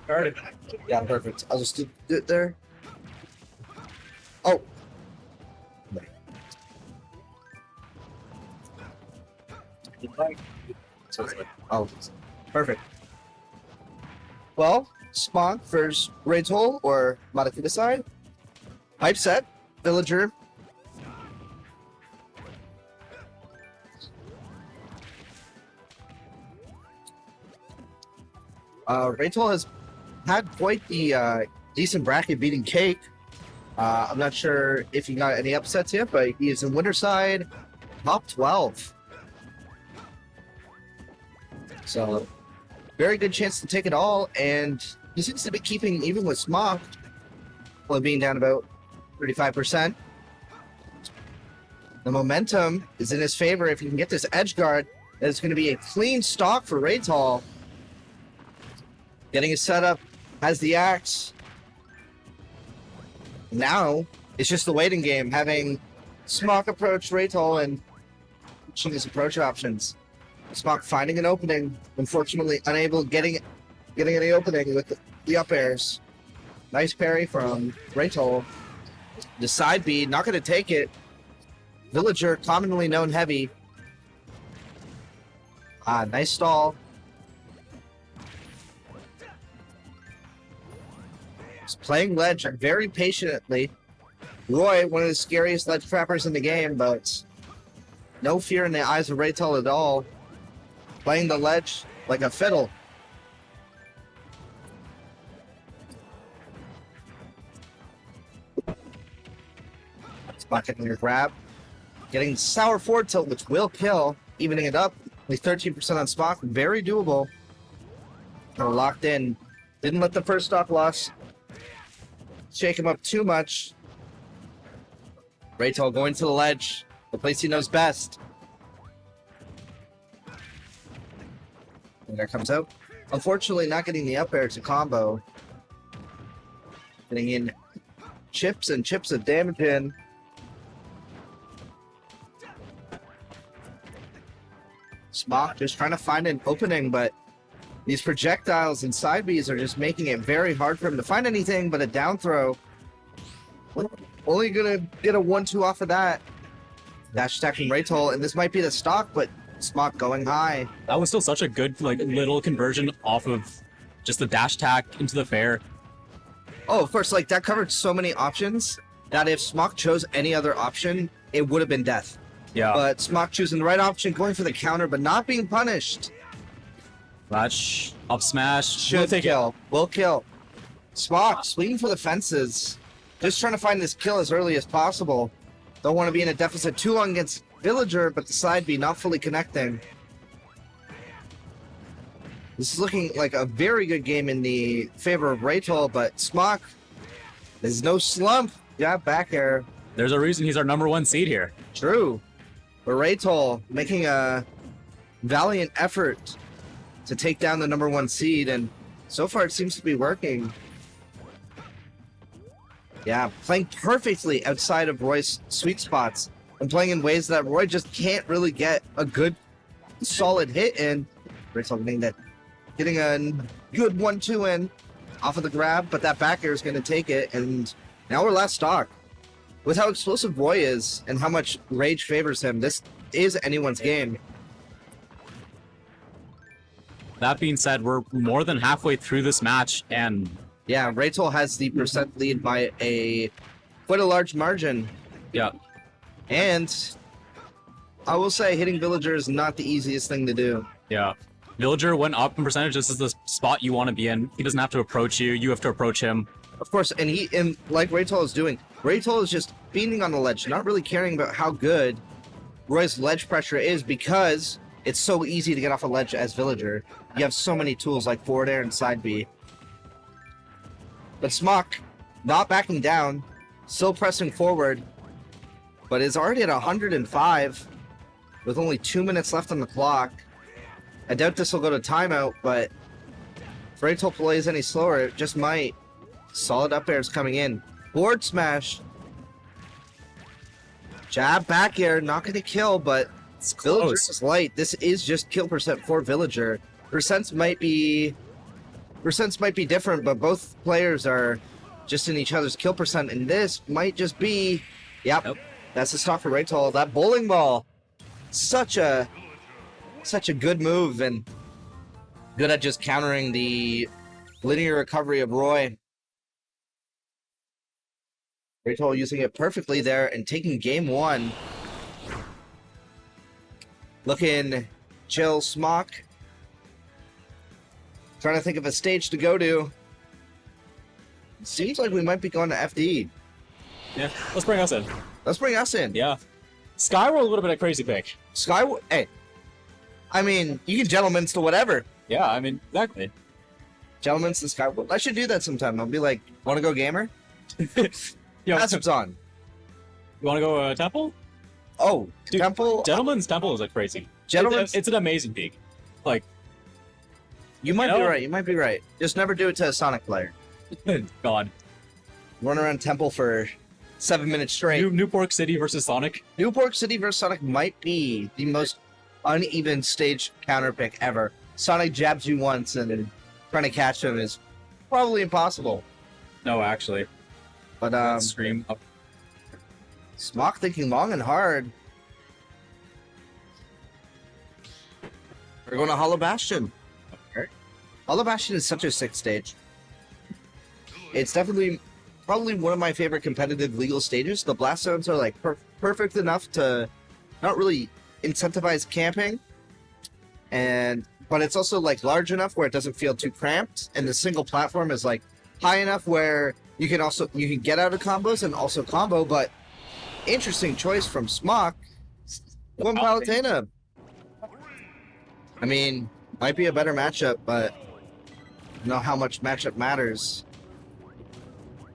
Alright. Yeah, perfect. I'll just do it there. Oh. Oh, perfect. Well, SMOKK versus Raytoll or MATTEKUDASAI. Hype set, Villager. Raytoll has had quite the decent bracket beating Cake. I'm not sure if he got any upsets yet, but he is in Winterside, top 12. So, very good chance to take it all, and he seems to be keeping, even with SMOKK, only being down about 35%. The momentum is in his favor. If he can get this edge guard, then it's going to be a clean stock for Raytoll. Getting his setup, has the axe. Now, it's just the waiting game, having SMOKK approach Raytoll and choosing his approach options. SMOKK finding an opening, unfortunately unable getting any opening with the up airs. Nice parry from Raytoll. The side B, not going to take it. Villager, commonly known heavy. Nice stall. He's playing ledge very patiently. Roy, one of the scariest ledge trappers in the game, but no fear in the eyes of Raytoll at all. Playing the ledge like a fiddle. SMOKK getting your grab. Getting sour forward tilt, which will kill, evening it up. Only 13% on SMOKK, very doable. Kind of locked in. Didn't let the first stock loss shake him up too much. Raytoll going to the ledge, the place he knows best. And there comes out. Unfortunately, not getting the up air to combo. Getting in chips and chips of damage in. SMOKK just trying to find an opening, but these projectiles and side Bs are just making it very hard for him to find anything but a down throw. Only gonna get a 1-2 off of that. Dash attack from Raytoll, and this might be the stock, but SMOKK going high. That was still such a good little conversion off of just the dash attack into the fair. Oh, of course, that covered so many options that if SMOKK chose any other option, it would have been death. Yeah. But SMOKK choosing the right option, going for the counter, but not being punished. Latch, up smash. Should kill. Will kill. SMOKK swinging for the fences. Just trying to find this kill as early as possible. Don't want to be in a deficit too long against Villager, but the side B not fully connecting. This is looking like a very good game in the favor of Raytoll, but SMOKK, there's no slump. Yeah, back air. There's a reason he's our #1 seed here. True. But Raytoll making a valiant effort to take down the #1 seed, and so far it seems to be working. Yeah, playing perfectly outside of Roy's sweet spots and playing in ways that Roy just can't really get a good, solid hit in. Raytoll getting a good 1-2 in off of the grab, but that back air is going to take it, and now we're last stock. With how explosive Roy is and how much rage favors him, this is anyone's game. That being said, we're more than halfway through this match, and yeah, Raytoll has the percent lead by quite a large margin. Yeah. And I will say hitting Villager is not the easiest thing to do. Yeah. Villager went up in percentage. This is the spot you want to be in. He doesn't have to approach you. You have to approach him. Of course, and like Raytoll is doing, Raytoll is just beating on the ledge, not really caring about how good Roy's ledge pressure is because it's so easy to get off a ledge as Villager. You have so many tools like forward air and side B. But SMOKK not backing down, still pressing forward, but is already at 105 with only 2 minutes left on the clock. I doubt this will go to timeout, but if Raytoll plays any slower, it just might. Solid up airs coming in. Board smash. Jab back air, not going to kill, but It's Villager close. is light. This is just kill percent for Villager. Percents might be different, but both players are just in each other's kill percent, and this might just be, yep. That's the stock for Raytol. That bowling ball, such a good move, and good at just countering the linear recovery of Roy. Raytol using it perfectly there and taking game one. Looking chill, SMOKK. Trying to think of a stage to go to. Seems like we might be going to FD. Yeah, let's bring us in. Let's bring us in. Yeah. Skyward would have been a crazy pick. Skyward, hey. I mean, you can gentlemen's to whatever. Yeah, I mean, exactly. Gentlemen's to Skyward. I should do that sometime. I'll be like, want to go gamer? Yo, That's what's on. you want to go Temple? Oh, Dude, Temple. Gentleman's Temple is like crazy. Gentlemen's. It's an amazing peak. Like, You might You be know? right. You might be right. Just never do it to a Sonic player. God. Run around Temple for 7 minutes straight. Newport City versus Sonic. Newport City vs. Sonic might be the most uneven stage counter pick ever. Sonic jabs you once, and trying to catch him is probably impossible. No, actually. But Scream up. SMOKK thinking long and hard. We're going to Hollow Bastion. Okay. Hollow Bastion is such a sick stage. It's definitely probably one of my favorite competitive legal stages. The blast zones are like perfect enough to not really incentivize camping, but it's also like large enough where it doesn't feel too cramped, and the single platform is like high enough where you can get out of combos and also combo. But interesting choice from SMOKK. One Palutena. I mean, might be a better matchup, but I don't know how much matchup matters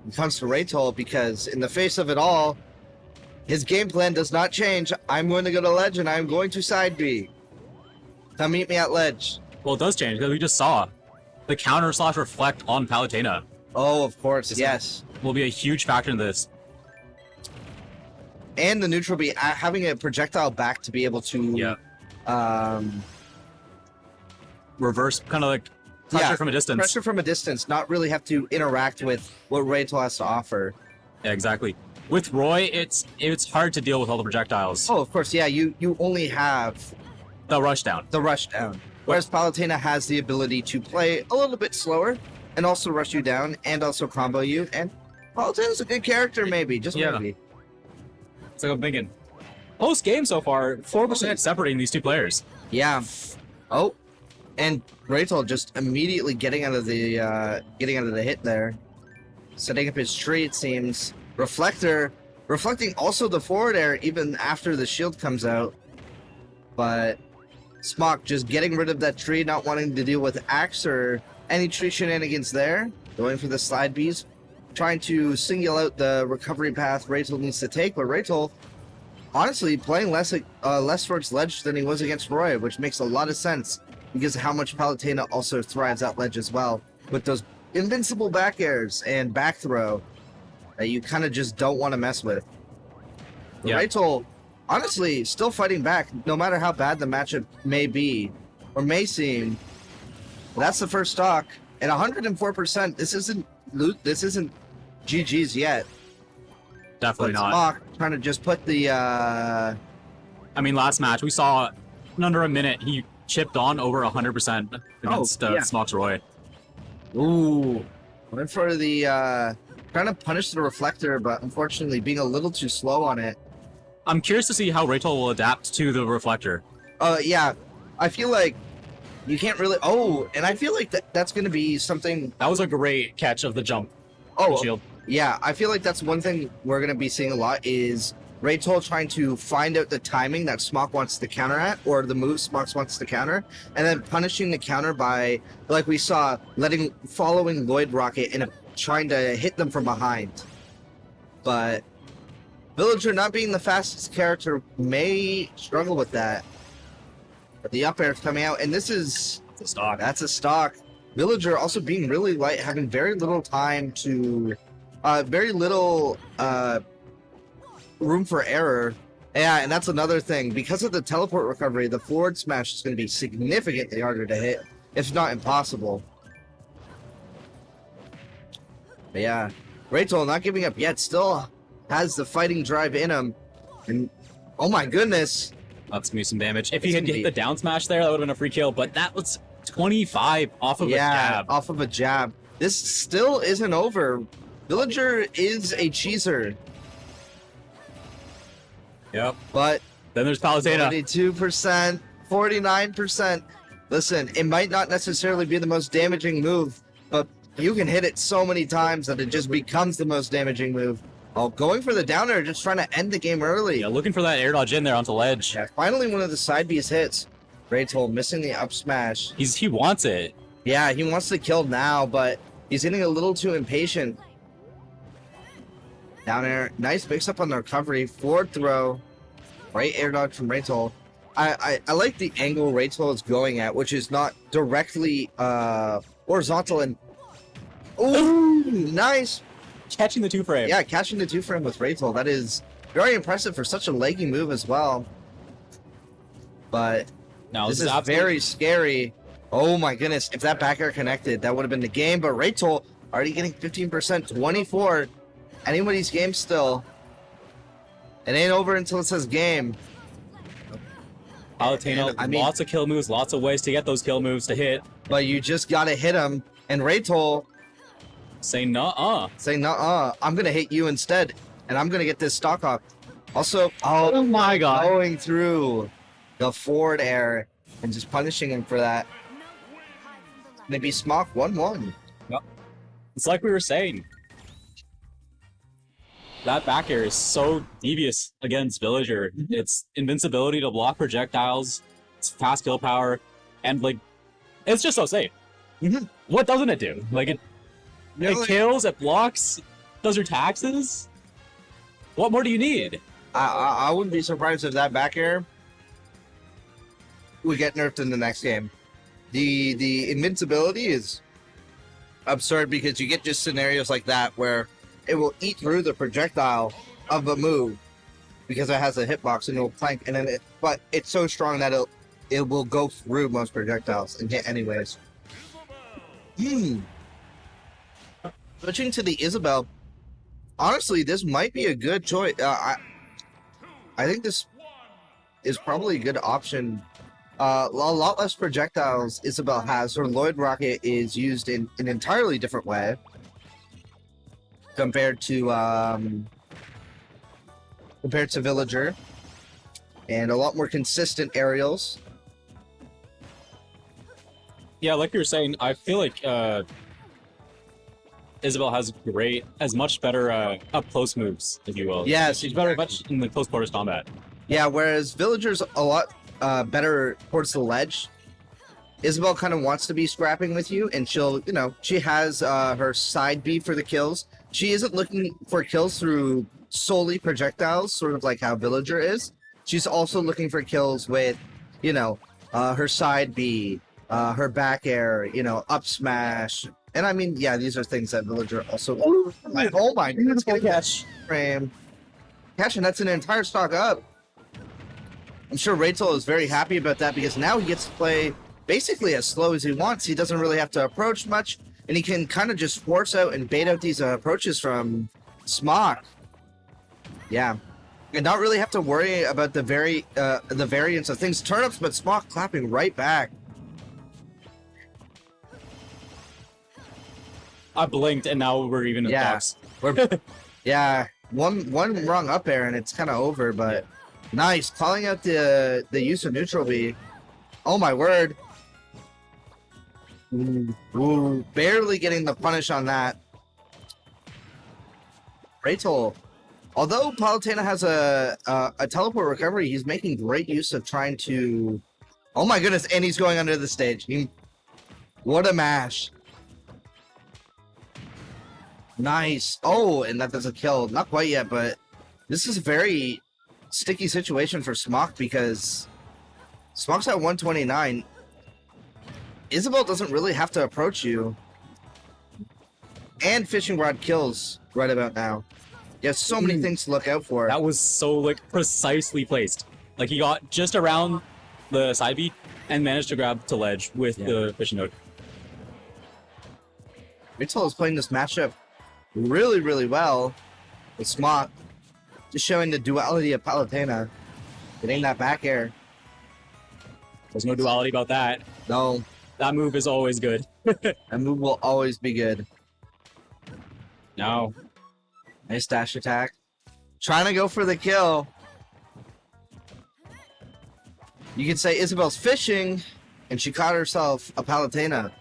when it comes to Raytol, because in the face of it all, his game plan does not change. I'm going to go to ledge and I'm going to side B. Come meet me at ledge. Well, it does change because we just saw the counter slash reflect on Palutena Oh, of course, yes. will be a huge factor in this. And the neutral B, having a projectile back to be able to Yeah. Reverse kind of like pressure from a distance. Pressure from a distance, not really have to interact with what Raytol has to offer. Yeah, exactly. With Roy, it's hard to deal with all the projectiles. Oh, of course, yeah, you only have The rush down. the rush down. Whereas Palutena has the ability to play a little bit slower and also rush you down and also combo you. And Palutena's a good character, maybe. Just Yeah. maybe. It's like I'm thinking. Post game so far, 4% separating these two players. Yeah. Oh, and Raytol just immediately getting out of the hit there, setting up his tree. It seems reflecting also the forward air even after the shield comes out. But SMOKK just getting rid of that tree, not wanting to deal with axe or any tree shenanigans there. Going for the slide Bs, trying to single out the recovery path Raytol needs to take. But Raytol, honestly, playing less towards ledge than he was against Roy, which makes a lot of sense because of how much Palutena also thrives at ledge as well, with those invincible back airs and back throw that you kind of just don't want to mess with. Yeah. Raytol, honestly, still fighting back, no matter how bad the matchup may be or may seem. That's the first stock, and 104%. This isn't GG's yet. Definitely But not. SMOKK trying to just put the I mean, last match we saw in under a minute he chipped on over 100% against yeah. SMOKK's Roy. went for the trying to punish the reflector, but unfortunately being a little too slow on it. I'm curious to see how Raytol will adapt to the reflector. Yeah, I feel like you can't really. Oh, and I feel like that's going to be something. That was a great catch of the jump. Oh, Shield. yeah, I feel like that's one thing we're going to be seeing a lot is Raytol trying to find out the timing that SMOKK wants to counter at, or the move SMOKK wants to counter, and then punishing the counter by, like we saw, following Lloyd Rocket and trying to hit them from behind. But Villager, not being the fastest character, may struggle with that. But the up air is coming out, and this is The stock. that's a stock. Villager also being really light, having very little time to, very little room for error Yeah, and that's another thing. Because of the teleport recovery, the forward smash is going to be significantly harder to hit, if not impossible. But yeah, Rachel not giving up yet, still has the fighting drive in him. And oh my goodness. That's gonna be some damage. If he had hit the down smash there, that would have been a free kill, but that was 25 off of a jab. Off of a jab. This still isn't over. Villager is a cheeser. Yep. But then there's Palutena. 42%, 49%. Listen, it might not necessarily be the most damaging move, but you can hit it so many times that it just becomes the most damaging move. Oh, going for the downer, just trying to end the game early. Yeah, looking for that air dodge in there onto ledge. Yeah, finally one of the side B's hits. Raytol missing the up smash. He wants it. Yeah, he wants to kill now, but he's getting a little too impatient. Down air, nice mix up on the recovery. Forward throw, right air dodge from Raytol. I like the angle Raytol is going at, which is not directly horizontal and ooh, nice. Catching the 2-frame. Yeah, catching the 2-frame with Raytol. That is very impressive for such a leggy move as well. But no, this is very scary. Oh my goodness, if that back air connected, that would have been the game. But Raytol already getting 15%, 24. Anybody's game still. It ain't over until it says game. Palutena, lots of kill moves, lots of ways to get those kill moves to hit. But you just gotta hit him. And Raytol saying nuh-uh. Saying nuh-uh. I'm gonna hit you instead. And I'm gonna get this stock up. Also, oh my god. Going through the forward air and just punishing him for that. Maybe SMOKK 1-1. Yep. It's like we were saying. That back air is so devious against Villager. It's invincibility to block projectiles, it's fast kill power, and like, it's just so safe. What doesn't it do? Like, it kills, it blocks, does your taxes. What more do you need? I wouldn't be surprised if that back air would get nerfed in the next game. The invincibility is absurd because you get just scenarios like that where it will eat through the projectile of a move because it has a hitbox and it will plank, and then but it's so strong that it will go through most projectiles and hit anyways. Switching to the Isabel, honestly, this might be a good choice. I think this is probably a good option. A lot less projectiles Isabel has. Her Lloyd Rocket is used in an entirely different way compared to Villager, and a lot more consistent aerials. Yeah, like you were saying, I feel like Isabel has much better up close moves, if you will. Yes, she's better much in the close quarters combat. Yeah, whereas Villager's a lot better towards the ledge. Isabel kind of wants to be scrapping with you, and she'll, she has her side B for the kills. She isn't looking for kills through solely projectiles, sort of like how Villager is. She's also looking for kills with, her side B, her back air, up smash. And I mean, yeah, these are things that Villager also... Oh my goodness, get a catch frame. Catch, and that's an entire stock up. I'm sure Raytol is very happy about that because now he gets to play basically as slow as he wants. He doesn't really have to approach much, and he can kind of just force out and bait out these approaches from SMOKK. Yeah, and not really have to worry about the variance of things. Turnips, but SMOKK clapping right back. I blinked, and now we're even in box. Yeah, one wrong up air, and it's kind of over, but nice. Calling out the use of neutral B. Oh my word. Ooh, barely getting the punish on that. Raytol, although Palutena has a teleport recovery, he's making great use of trying to... Oh my goodness, and he's going under the stage. What a mash. Nice. Oh, and that does a kill. Not quite yet, but this is a very sticky situation for SMOKK because SMOKK's at 129. Isabel doesn't really have to approach you. And Fishing Rod kills right about now. You have so many things to look out for. That was so like precisely placed. Like he got just around the side beat and managed to grab to ledge with the fishing hook. Raytol is playing this matchup really, really well with SMOKK. Just showing the duality of Palutena. Getting that back air. There's no duality about that. No, That move is always good. that move will always be good. No. Nice dash attack. Trying to go for the kill. You could say Isabel's fishing, and she caught herself a Palutena.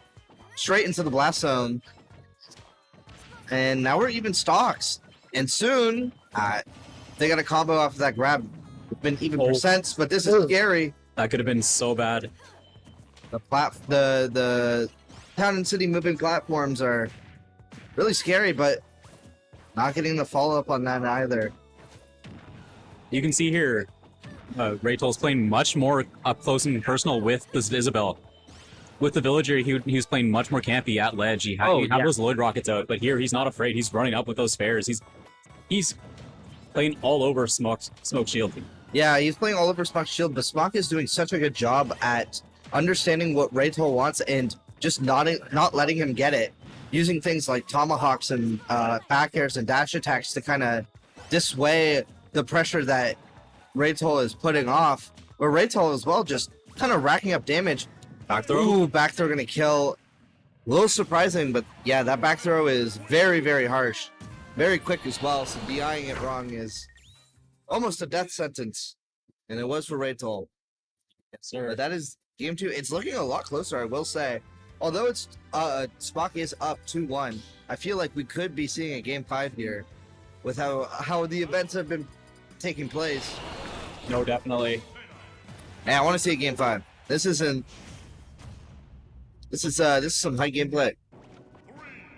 Straight into the blast zone. And now we're even stocks. And soon, they got a combo off of that grab. It's been even percents, but this is scary. That could have been so bad. The town and city moving platforms are really scary, but not getting the follow-up on that either. You can see here, Raytol's playing much more up close and personal with this Isabel. With the villager, he was playing much more campy at ledge. He had those Lloyd rockets out, but here he's not afraid. He's running up with those spares. He's playing all over Smoke Shield. Yeah, he's playing all over SMOKK's shield, but SMOKK is doing such a good job at understanding what Raytol wants and just not letting him get it. Using things like tomahawks and back airs and dash attacks to kind of dissuade the pressure that Raytol is putting off. But Raytol as well just kind of racking up damage. Back throw. Ooh, back throw gonna kill. A little surprising, but yeah, that back throw is very, very harsh. Very quick as well, so DIing it wrong is almost a death sentence. And it was for Raytol. Yes, sir. But that is game 2. It's looking a lot closer, I will say. Although it's SMOKK is up 2-1, I feel like we could be seeing a game 5 here with how the events have been taking place. No, definitely. Hey, I want to see a game 5. This is some high gameplay.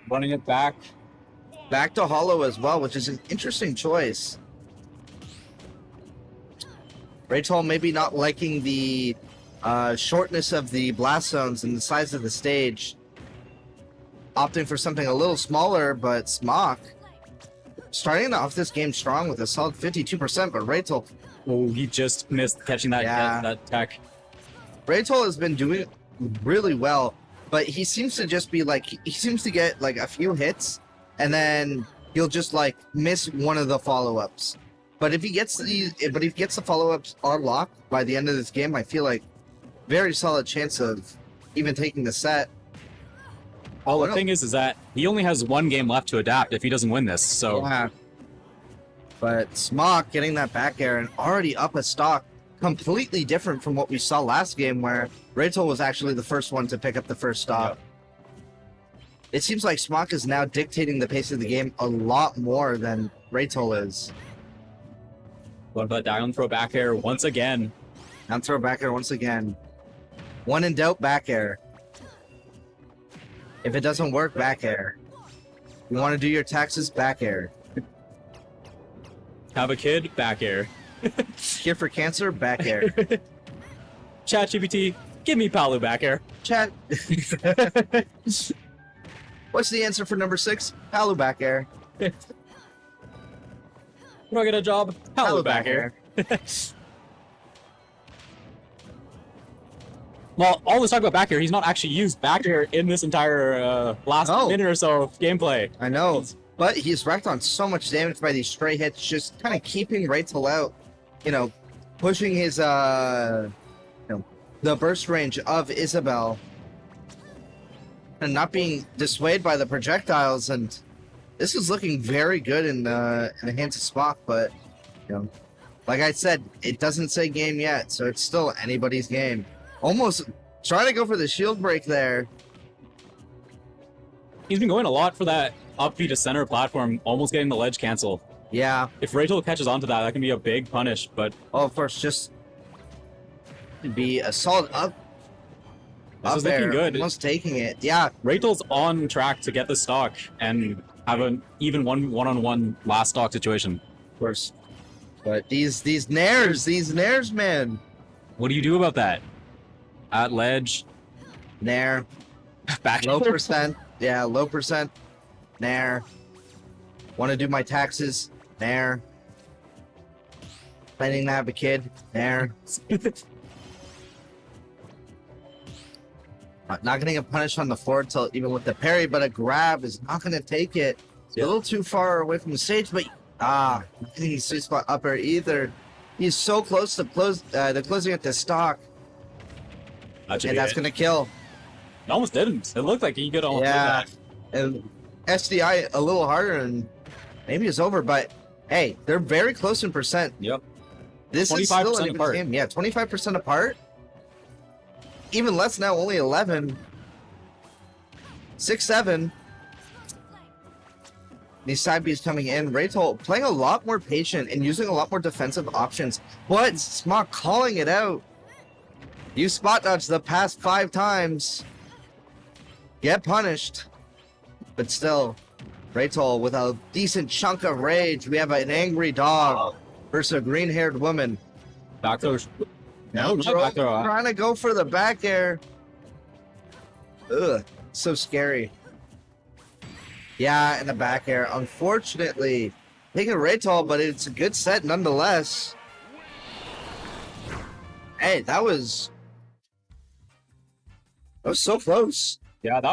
Running it back. Back to Hollow as well, which is an interesting choice. Raytol maybe not liking the shortness of the blast zones and the size of the stage. Opting for something a little smaller, but SMOKK starting off this game strong with a solid 52%, but Raytol... Oh, he just missed catching that tech. Raytol has been doing really well, but he seems to just be like... He seems to get like a few hits, and then he'll just like miss one of the follow-ups. But if he gets the follow-ups on lock by the end of this game, I feel like very solid chance of even taking the set. Well, the thing is that he only has one game left to adapt if he doesn't win this, so... Yeah. But SMOKK getting that back air and already up a stock, completely different from what we saw last game where Raytol was actually the first one to pick up the first stock. Yep. It seems like SMOKK is now dictating the pace of the game a lot more than Raytol is. What about down throw back air once again? Down throw back air once again. When in doubt, back air. If it doesn't work, back air. You want to do your taxes, back air. Have a kid, back air. Cure for cancer, back air. ChatGPT, give me Palu back air. Chat. What's the answer for number 6? Palu back air. Do I get a job? Palu back air. Well, all this talk about back air, he's not actually used back air in this entire last minute or so of gameplay. I know, but he's racked on so much damage by these stray hits, just kind of keeping Raytol out, pushing his, the burst range of Isabel, and not being dissuaded by the projectiles, and this is looking very good in the hands of SMOKK, but, like I said, it doesn't say game yet, so it's still anybody's game. Almost trying to go for the shield break there. He's been going a lot for that up B to center platform, almost getting the ledge cancel. Yeah. If Raytol catches onto that, that can be a big punish, but... Oh, of course, just be a solid up. This is looking good. Almost taking it, yeah. Raytol's on track to get the stock and have an even one-on-one last stock situation. Of course. But these nairs, man. What do you do about that? At ledge. Nair. Back. Low percent. Yeah, low percent. Nair. Want to do my taxes. There. Planning to have a kid. There. Not getting a punish on the forward tilt, even with the parry, but a grab is not going to take it. It's a little too far away from the stage, but not getting sweet spot up air either. He's so close to closing at the stock, and that's going to kill. It almost didn't. It looked like he could almost do that. And SDI a little harder, and maybe it's over. But hey, they're very close in percent. Yep. This is still an even apart. game. Yeah, 25% apart. Even less now, only 11. 6-7. These side Bs coming in. Raytol playing a lot more patient and using a lot more defensive options. But SMOKK calling it out. You spot dodged the past 5 times. Get punished. But still, Raytol with a decent chunk of rage. We have an angry dog versus a green-haired woman. Back throw. No, not back throw. Trying to go for the back air. Ugh, so scary. Yeah, and the back air. Unfortunately, taking Raytol, but it's a good set nonetheless. Hey, that was so close. Yeah, that